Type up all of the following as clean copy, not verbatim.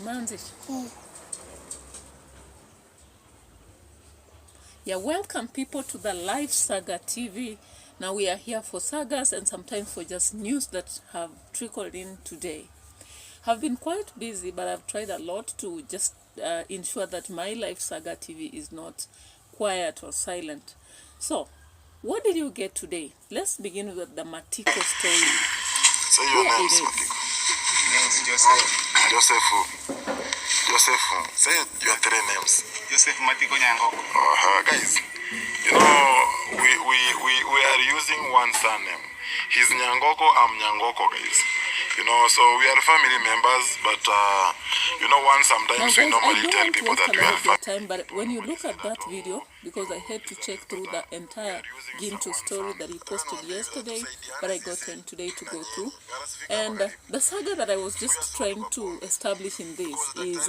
Manzi. Yeah, welcome people to the live Saga TV. Now we are here for sagas and sometimes for just news that have trickled in today. I've been quite busy, but I've tried a lot to just ensure that my live Saga TV is not quiet or silent. So, what did you get today? Let's begin with the Matiko story. Say your name is Matiko. Name's Joseph. Joseph. Say your three names. Joseph Matiko Nyangoko. Guys, you know, we are using one surname. He's Nyangoko, I'm Nyangoko, guys. You know, so we are family members, but you know, sometimes we normally tell people that we are family. But when you look at that video, because I had to check through the entire Gintu story that he posted yesterday, but I got time today to go through. And the saga that I was just trying to establish in this is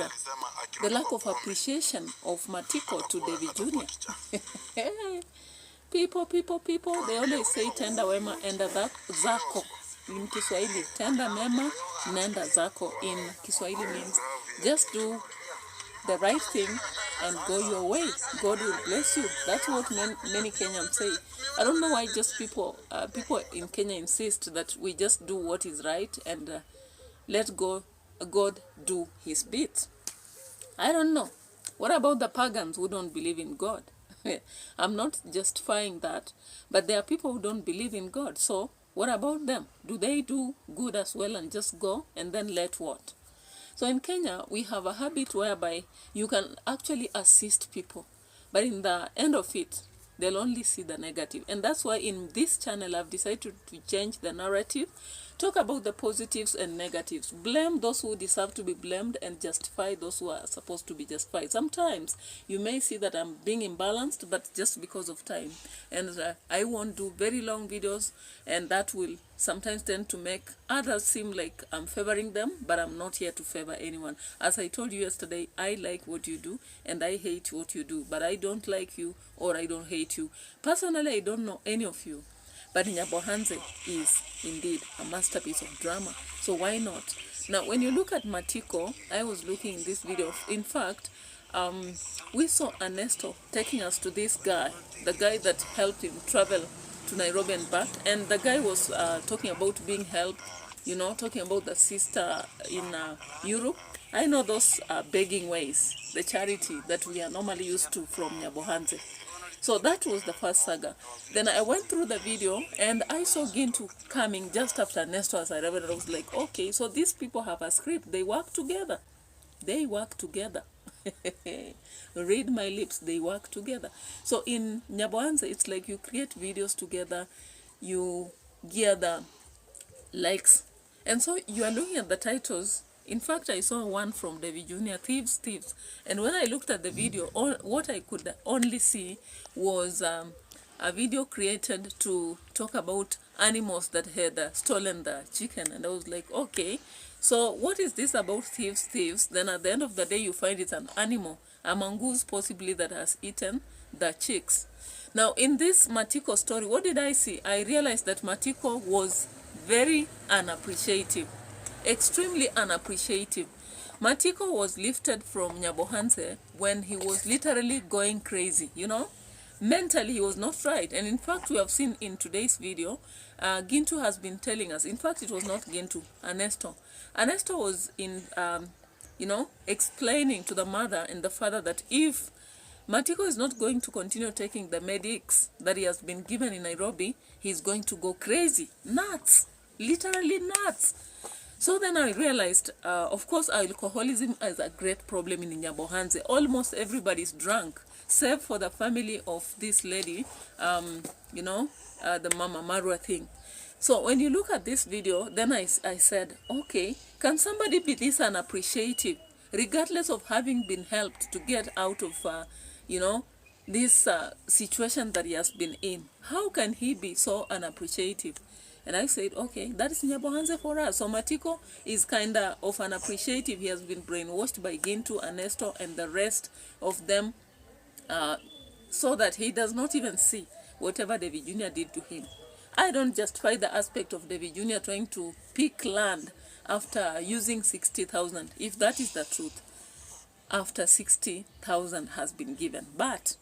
the lack of appreciation of Matiko to David Jr. People, they always say tenda wema enda zako. In Kiswahili, tenda mema, nenda zako. In Kiswahili means just do the right thing and go your way. God will bless you. That's what many Kenyans say. I don't know why just people in Kenya insist that we just do what is right and let God do his bit. I don't know. What about the pagans who don't believe in God? I'm not justifying that, but there are people who don't believe in God. So what about them? Do they do good as well and just go and then let what? So in Kenya, we have a habit whereby you can actually assist people, but in the end of it, they'll only see the negative. And that's why in this channel, I've decided to change the narrative, talk about the positives and negatives, blame those who deserve to be blamed and justify those who are supposed to be justified. Sometimes you may see that I'm being imbalanced, but just because of time. And I won't do very long videos, and that will sometimes tend to make others seem like I'm favoring them, but I'm not here to favor anyone. As I told you yesterday, I like what you do and I hate what you do, but I don't like you or I don't hate you. Personally, I don't know any of you, but NYABOHANZE is indeed a masterpiece of drama, so why not? Now, when you look at Matiko, I was looking in this video. In fact, we saw Ernesto taking us to this guy, the guy that helped him travel to Nairobi and back, and the guy was talking about being helped, you know, talking about the sister in Europe. I know those begging ways, the charity that we are normally used to from NYABOHANZE. So that was the first saga. Then I went through the video and I saw Gintu coming just after Ernesto as I read it. I was like, okay, so these people have a script. They work together. They work together. Read my lips. They work together. So in NYABOHANZE, it's like you create videos together. You gear the likes. And so you are looking at the titles. In fact, I saw one from David Jr., Thieves. And when I looked at the video, what I could only see was a video created to talk about animals that had stolen the chicken. And I was like, okay, so what is this about thieves? Then at the end of the day, you find it's an animal, a mongoose possibly, that has eaten the chicks. Now, in this Matiko story, what did I see? I realized that Matiko was very unappreciative. Extremely unappreciative. Matiko was lifted from NYABOHANZE when he was literally going crazy, you know. Mentally, he was not right. And in fact, we have seen in today's video, Gintu has been telling us, in fact, it was not Gintu, Ernesto. Ernesto was in, you know, explaining to the mother and the father that if Matiko is not going to continue taking the medics that he has been given in Nairobi, he's going to go crazy. Nuts. Literally nuts. So then I realized, of course, alcoholism is a great problem in NYABOHANZE. Almost everybody's drunk, save for the family of this lady, you know, the Mama Marwa thing. So when you look at this video, then I said, okay, can somebody be this unappreciative, regardless of having been helped to get out of, you know, this situation that he has been in? How can he be so unappreciative? And I said, okay, that is NYABOHANZE for us. So Matiko is kind of unappreciative. He has been brainwashed by Gintu, Ernesto, and the rest of them, so that he does not even see whatever David Jr. did to him. I don't justify the aspect of David Jr. trying to pick land after using 60,000, if that is the truth, after 60,000 has been given. But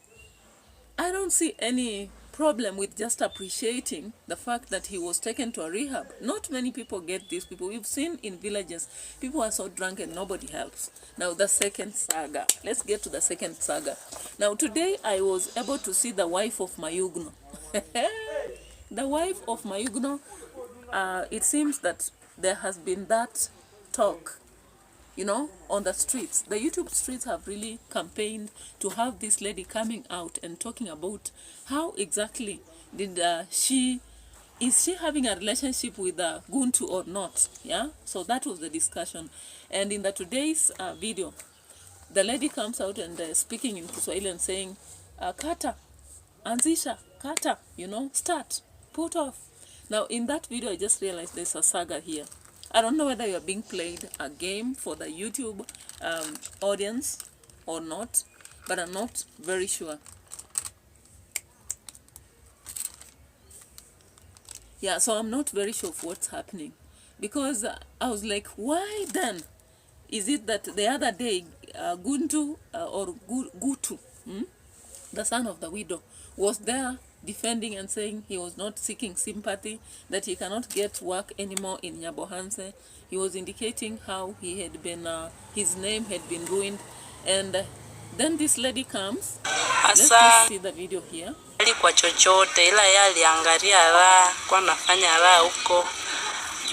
I don't see any problem with just appreciating the fact that he was taken to a rehab. Not many people get these people. We've seen in villages, people are so drunk and nobody helps. Now the second saga. Let's get to the second saga. Now today I was able to see the wife of Mayugno. The wife of Mayugno, it seems that there has been that talk, you know, on the streets. The YouTube streets have really campaigned to have this lady coming out and talking about how exactly did is she having a relationship with Guntu or not? Yeah, so that was the discussion. And in the today's video, the lady comes out and speaking in Kiswahili and saying, kata, anzisha, kata, you know, start, put off. Now in that video, I just realized there's a saga here. I don't know whether you're being played a game for the YouTube audience or not, but I'm not very sure. Yeah, so I'm not very sure of what's happening, because I was like, why then? Is it that the other day Guntu or Gutu, the son of the widow, was there defending and saying he was not seeking sympathy, that he cannot get work anymore in NYABOHANZE. He was indicating how he had been, his name had been ruined. And then this lady comes. Let's just see the video here. Kwa chochote ila yeye aliangalia raha kwa nafanya raha huko,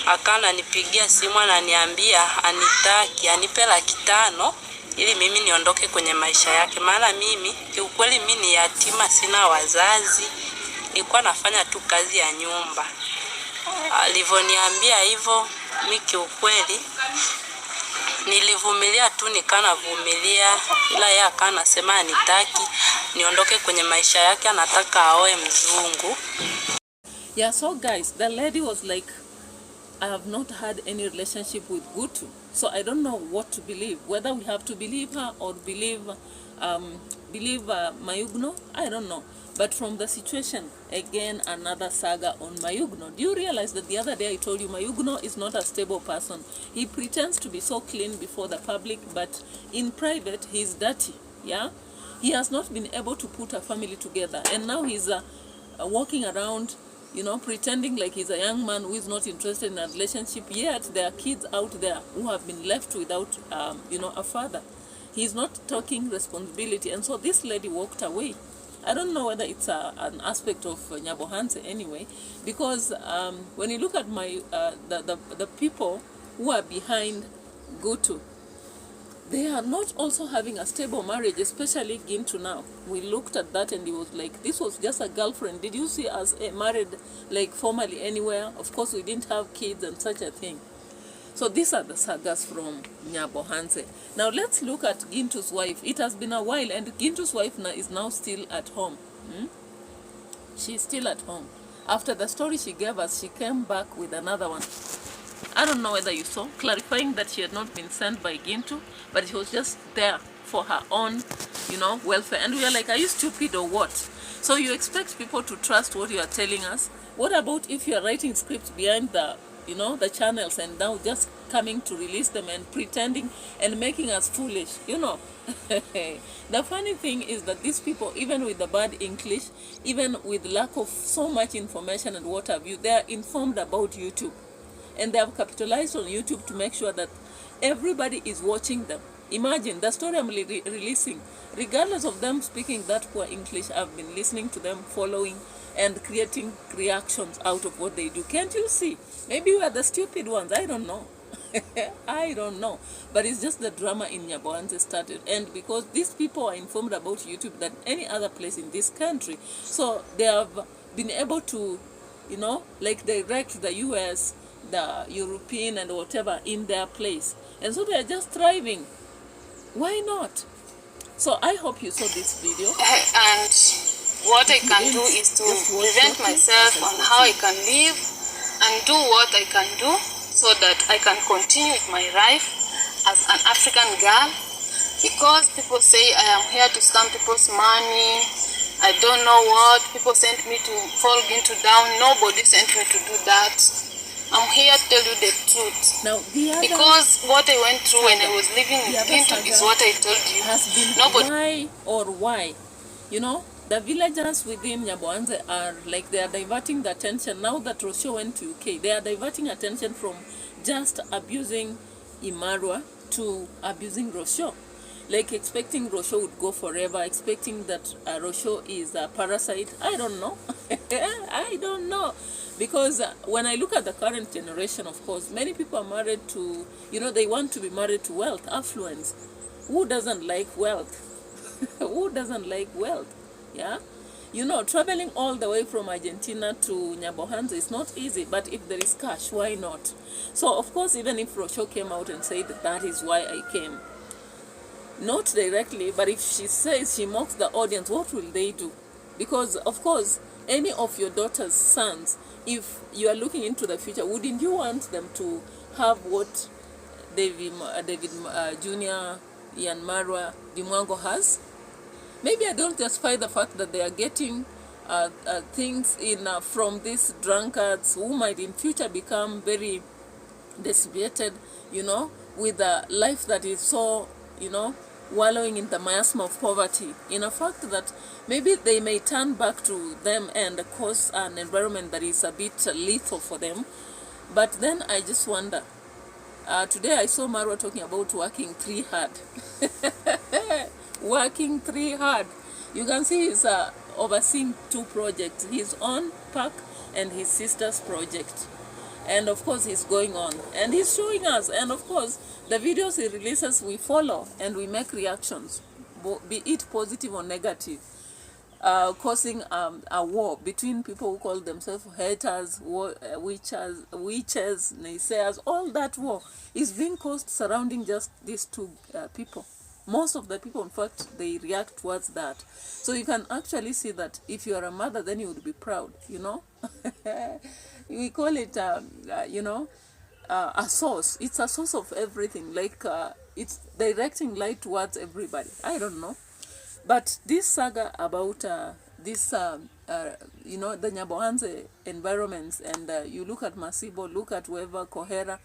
akana nipigia simu ananiambia anitaki anipe 500,000 ili mimi niondoke kwenye maisha yake. Maana mimi kiukweli mimi ni yatima, sina wazazi, nilikuwa nafanya tu kazi ya nyumba. Alivoniambia hivyo, mimi kiukweli nilivumilia tu, nikanavumilia, ila yeye akanasema anitaki niondoke kwenye maisha yake, anataka aoe mzungu. Yeah, so guys, the lady was like, I have not had any relationship with Gutu, so I don't know what to believe, whether we have to believe her or believe Mayugno. I don't know. But from the situation, again, another saga on Mayugno. Do you realize that the other day I told you Mayugno is not a stable person? He pretends to be so clean before the public, but in private, he's dirty. Yeah? He has not been able to put a family together. And now he's walking around, you know, pretending like he's a young man who is not interested in a relationship. Yet there are kids out there who have been left without, you know, a father. He's not taking responsibility. And so this lady walked away. I don't know whether it's an aspect of NYABOHANZE anyway, because when you look at the people who are behind Gutu, they are not also having a stable marriage, especially Gintu now. We looked at that and he was like, this was just a girlfriend. Did you see us married like formally anywhere? Of course, we didn't have kids and such a thing. So these are the sagas from NYABOHANZE. Now let's look at Gintu's wife. It has been a while, and Gintu's wife is now still at home. She's still at home. After the story she gave us, she came back with another one. I don't know whether you saw, clarifying that she had not been sent by Gintu, but she was just there for her own, you know, welfare. And we are like, are you stupid or what? So you expect people to trust what you are telling us? What about if you are writing scripts behind the, you know, the channels, and now just coming to release them and pretending and making us foolish, you know? The funny thing is that these people, even with the bad English, even with lack of so much information and what have you, they are informed about YouTube. And they have capitalized on YouTube to make sure that everybody is watching them. Imagine the story I'm releasing, regardless of them speaking that poor English, I've been listening to them, following, and creating reactions out of what they do. Can't you see? Maybe we are the stupid ones. I don't know. I don't know. But it's just the drama in NYABOHANZE started. And because these people are informed about YouTube than any other place in this country, so they have been able to, you know, like direct the US, the European and whatever in their place. And so they are just thriving. Why not? So I hope you saw this video. And what I can do is to present myself on how I can live and do what I can do so that I can continue with my life as an African girl. Because people say I am here to scam people's money, I don't know what, people sent me to fall into down. Nobody sent me to do that. I'm here to tell you the truth. Now, the other Because what I went through when I was living the with other Ginto saga is what I told you. has been Nobody. why. You know, the villagers within NYABOHANZE are like they are diverting the attention. Now that Rocio went to UK, they are diverting attention from just abusing Imarwa to abusing Rocio. Like expecting Rocio would go forever, expecting that Rocio is a parasite. I don't know. I don't know. Because when I look at the current generation, of course, many people are married to, you know, they want to be married to wealth, affluence. Who doesn't like wealth? Who doesn't like wealth? Yeah? You know, traveling all the way from Argentina to NYABOHANZE is not easy, but if there is cash, why not? So, of course, even if Rocio came out and said that is why I came, not directly, but if she says she mocks the audience, what will they do? Because, of course, any of your daughter's sons, if you are looking into the future, wouldn't you want them to have what David Jr., Ian Marwa, Dimwango has? Maybe I don't justify the fact that they are getting things in from these drunkards who might in future become very dissipated, you know, with a life that is so, you know, wallowing in the miasma of poverty. In a fact that maybe they may turn back to them and cause an environment that is a bit lethal for them. But then I just wonder, today I saw Marwa talking about working 3 hard. Working 3 hard. You can see he's overseeing 2 projects, his own park and his sister's project. And of course he's going on and he's showing us, and of course the videos he releases we follow and we make reactions, be it positive or negative, causing a war between people who call themselves haters, witches, naysayers. All that war is being caused surrounding just these 2 people. Most of the people, in fact, they react towards that. So you can actually see that if you are a mother, then you would be proud, you know. We call it, you know, a source. It's a source of everything. Like, it's directing light towards everybody. I don't know. But this saga about this, you know, the NYABOHANZE environments, and you look at Masibo, look at whoever, Kohera,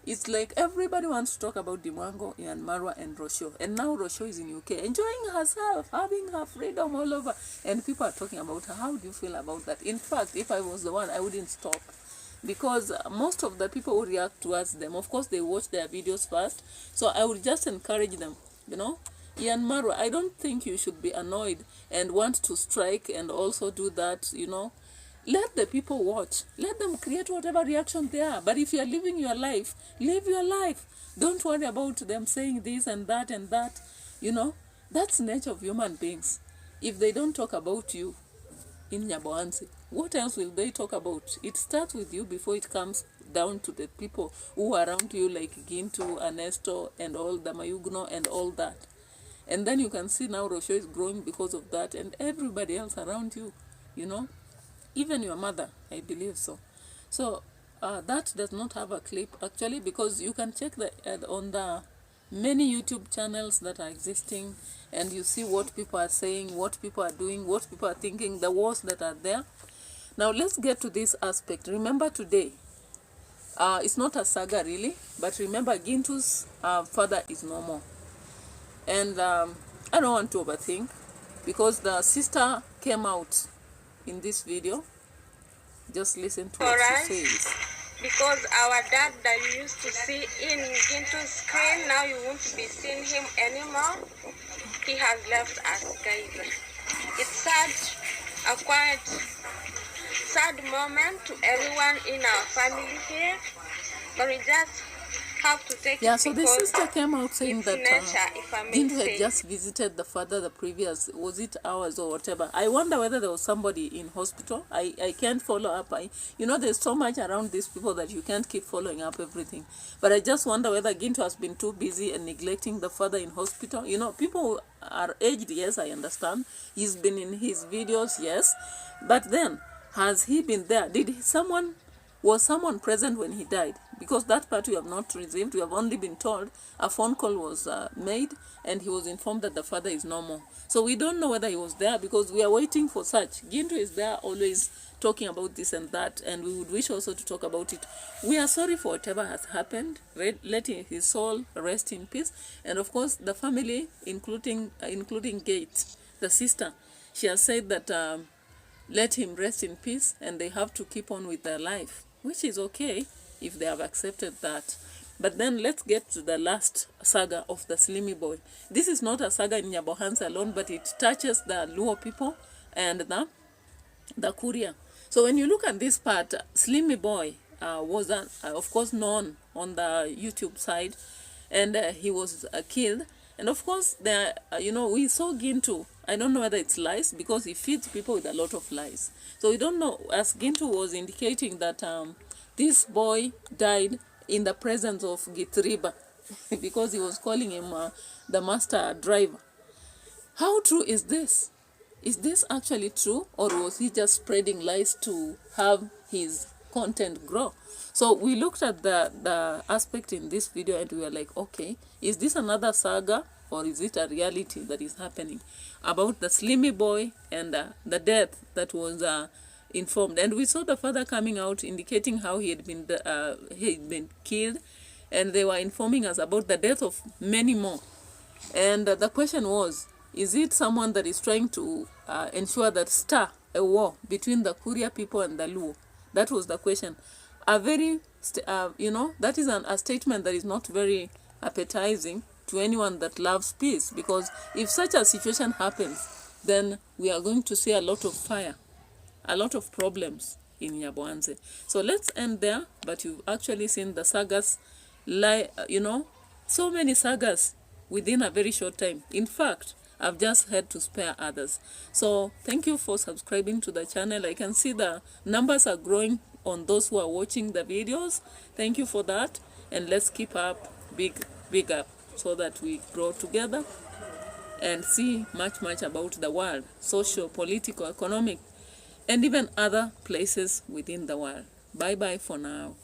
it's like everybody wants to talk about Dimwango and Marwa and Rocio. And now Rocio is in UK, enjoying herself, having her freedom all over. And people are talking about her. How do you feel about that? In fact, if I was the one, I wouldn't stop. Because most of the people who react towards them, of course, they watch their videos first. So I would just encourage them, you know. Ian Marwa, I don't think you should be annoyed and want to strike and also do that, you know. Let the people watch. Let them create whatever reaction they are. But if you are living your life, live your life. Don't worry about them saying this and that and that. You know, that's the nature of human beings. If they don't talk about you in NYABOHANZE, what else will they talk about? It starts with you before it comes down to the people who are around you, like Ginto, Ernesto, and all the Mayugno and all that. And then you can see now Rocio is growing because of that, and everybody else around you, you know. Even your mother, I believe so. So that does not have a clip actually, because you can check the on the many YouTube channels that are existing, and you see what people are saying, what people are doing, what people are thinking, the wars that are there. Now let's get to this aspect. Remember today, it's not a saga really, but remember Ginto's father is no more. And I don't want to overthink, because the sister came out in this video. Just listen to what she says. Because our dad that you used to see in Ginto's screen, now you won't be seeing him anymore. He has left us, guys. It's sad, a quite sad moment to everyone in our family here, but we just have to take it. So the sister came out saying that Ginto had just visited the father the previous, was it hours or whatever. I wonder whether there was somebody in hospital. I can't follow up. You know, there's so much around these people that you can't keep following up everything. But I just wonder whether Ginto has been too busy and neglecting the father in hospital. You know, people are aged, yes, I understand. He's been in his videos, yes. But then, has he been there? Did someone Was someone present when he died? Because that part we have not received. We have only been told a phone call was made and he was informed that the father is no more. So we don't know whether he was there because we are waiting for such. Gintu is there always talking about this and that, and we would wish also to talk about it. We are sorry for whatever has happened. Letting his soul rest in peace. And of course, the family, including Gates, the sister, she has said that let him rest in peace and they have to keep on with their life, which is okay if they have accepted that. But then let's get to the last saga of the Slimy Boy. This is not a saga in NYABOHANZE alone, but it touches the Luo people and the Kuria. So when you look at this part, Slimy Boy was, of course, known on the YouTube side, and he was killed. And of course, there, we saw Gintu. I don't know whether it's lies, because he feeds people with a lot of lies. So we don't know, as Gintu was indicating that this boy died in the presence of Gitriba, because he was calling him the master driver. How true is this? Is this actually true, or was he just spreading lies to have his content grow? So we looked at the aspect in this video and we were like, okay, is this another saga or is it a reality that is happening about the Slimy Boy and the death that was informed? And we saw the father coming out indicating how he had been killed, and they were informing us about the death of many more. And the question was, is it someone that is trying to ensure that a war between the Kuria people and the Luo? That was the question. A very, that is a statement that is not very appetizing to anyone that loves peace, because if such a situation happens, then we are going to see a lot of fire, a lot of problems in NYABOHANZE. So let's end there, but you've actually seen the sagas, so many sagas within a very short time. In fact, I've just had to spare others. So thank you for subscribing to the channel. I can see the numbers are growing on those who are watching the videos. Thank you for that, and let's keep up big up so that we grow together and see much about the world, social, political, economic, and even other places within the world. Bye for now.